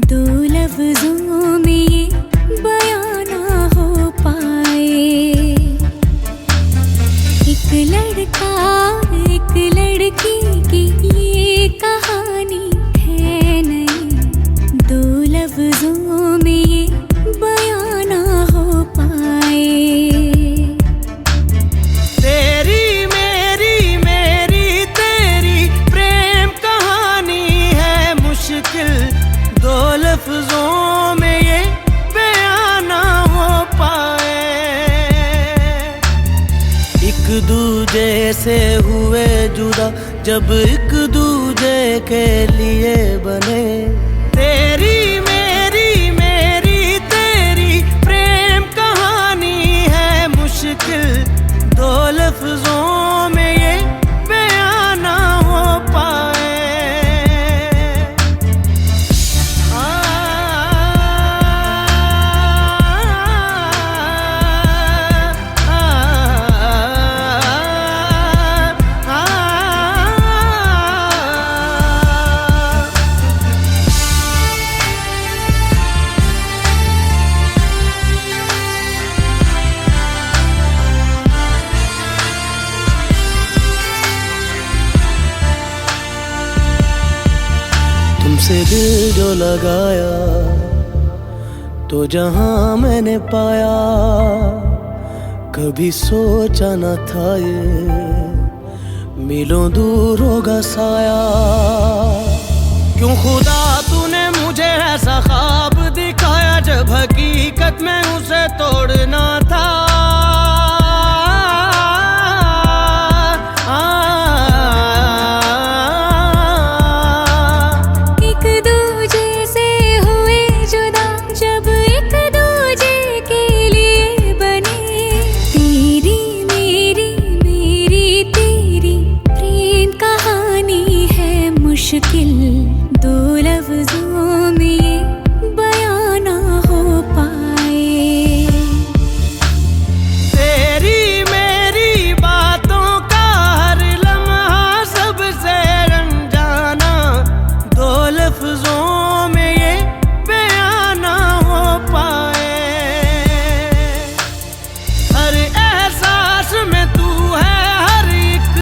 दो लफ्जों में ये बयां ना हो पाए। एक लड़का एक लड़की की ये कहानी है नहीं, दो लफ्जों में ये बयां ना हो पाए। तेरी मेरी मेरी तेरी प्रेम कहानी है मुश्किल, दो लफ्जों में ये बयां ना हो पाए। एक दूजे से हुए जुदा जब एक दूजे के लिए बने। तेरी मेरी मेरी तेरी प्रेम कहानी है मुश्किल, दो लफ्जों में ये बयां ना हो पाए। तुमसे दिल जो लगाया तो जहां मैंने पाया, कभी सोचा न था ये मिलों दूर होगा साया। क्यों खुदा तूने मुझे ऐसा ख्वाब दिखाया जब हकीकत में उसे तोड़ना था।